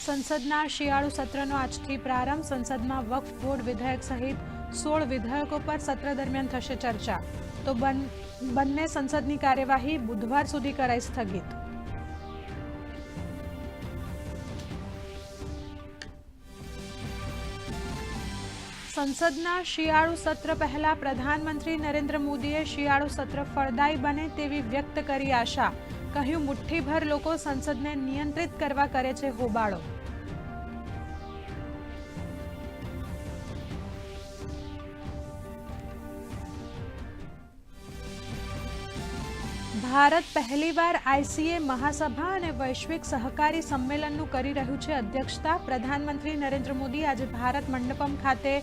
સંસદના શિયાળુ સત્રનો આજથી પ્રારંભ. સંસદમાં વક્ફ બોર્ડ વિધેયક સહિત 16 વિધેયકો પર સત્ર દરમિયાન થશે ચર્ચા. તો બંને સંસદની કાર્યવાહી બુધવાર સુધી કરાઈ સ્થગિત. સંસદના શિયાળુ સત્ર પહેલા પ્રધાનમંત્રી નરેન્દ્ર મોદીએ શિયાળુ સત્ર ફળદાયી બને તેવી વ્યક્ત કરી આશા. કહ્યું, મુઠ્ઠીભર લોકો સંસદને નિયંત્રિત કરવા કરે છે હોબાળો. ભારત પહેલીવાર આઈસીએ મહાસભા અને વૈશ્વિક સહકારી સંમેલનનું કરી રહ્યું છે અધ્યક્ષતા. પ્રધાનમંત્રી નરેન્દ્ર મોદી આજે ભારત મંડપમ ખાતે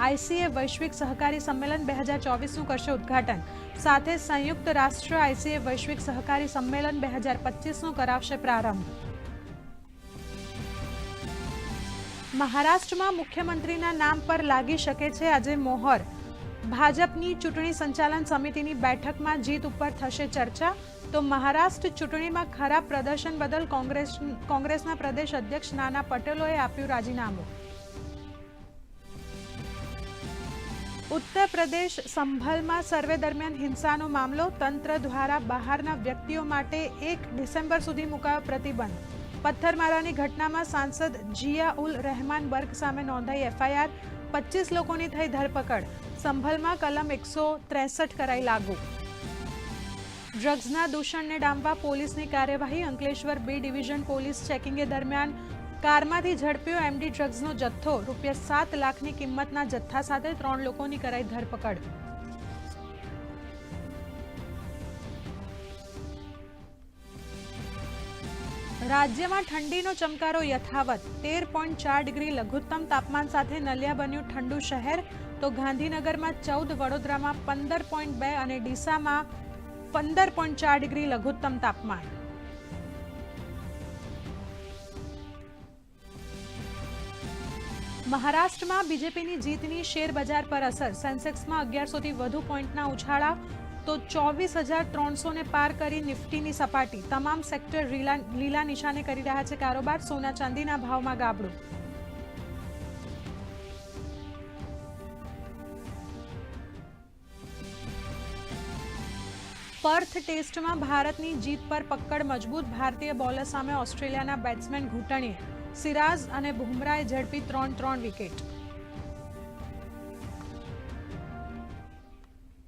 આઈસીએ વૈશ્વિક સહકારી સંમેલન 2024નું કરશે ઉદ્ઘાટન. સાથે સંયુક્ત રાષ્ટ્ર આઈસીએ વૈશ્વિક સહકારી સંમેલન 2025નું કરાવશે પ્રારંભ. મહારાષ્ટ્રમાં મુખ્યમંત્રીના નામ પર લાગી શકે છે આજે મોહર. ભાજપની ચૂંટણી સંચાલન સમિતિની બેઠકમાં જીત ઉપર થશે ચર્ચા. તો મહારાષ્ટ્ર ચૂંટણીમાં ખરાબ પ્રદર્શન બદલ કોંગ્રેસના પ્રદેશ અધ્યક્ષ નાના પટેલોએ આપ્યું રાજીનામું. ઉત્તર પ્રદેશ સંભલમાં સર્વે દરમિયાન હિંસાનો મામલો. તંત્ર દ્વારા બહારના વ્યક્તિઓ માટે 1 ડિસેમ્બર સુધી મુકાયો પ્રતિબંધ. પથ્થરમારાની ઘટનામાં સાંસદ જિયા ઉલ રહેમાન બર્ગ સામે નોંધાઈ એફઆઈઆર. 25 લોકોની થઈ ધરપકડ. સંભલમાં કલમ 163 કરાઈ લાગુ. ડ્રગ્સના દૂષણને ડામવા પોલીસની કાર્યવાહી. અંકલેશ્વર B ડિવિઝન પોલીસ ચેકિંગે દરમિયાન કારમાંથી ઝડપ્યો એમડી ડ્રગ્સનો જથ્થો. ₹7 લાખની કિંમતના જથ્થા સાથે 3 લોકોની કરાઈ ધરપકડ. રાજ્યમાં ઠંડીનો ચમકારો યથાવત. 13.4 ડિગ્રી લઘુત્તમ તાપમાન સાથે નલિયા બન્યું ઠંડુ શહેર. તો ગાંધીનગરમાં 14, વડોદરામાં 15.2 અને ડીસામાં 15.4 ડિગ્રી લઘુત્તમ તાપમાન. મહારાષ્ટ્રમાં બીજેપીની જીતની શેર બજાર પર અસર. સેન્સેક્સમાં 1100થી વધુ પોઈન્ટના ઉછાળા. તો 24,300ને પાર કરી નિફ્ટીની સપાટી. તમામ સેક્ટર લીલા નિશાને કરી રહ્યા છે કારોબાર. સોના ચાંદીના ભાવમાં ગાબડું. પર્થ ટેસ્ટમાં ભારતની જીત પર પકડ મજબૂત. ભારતીય બોલર સામે ઓસ્ટ્રેલિયાના બેટ્સમેન ઘૂંટણીએ. સિરાજ અને બુમરાહે ઝડપી 3 વિકેટ.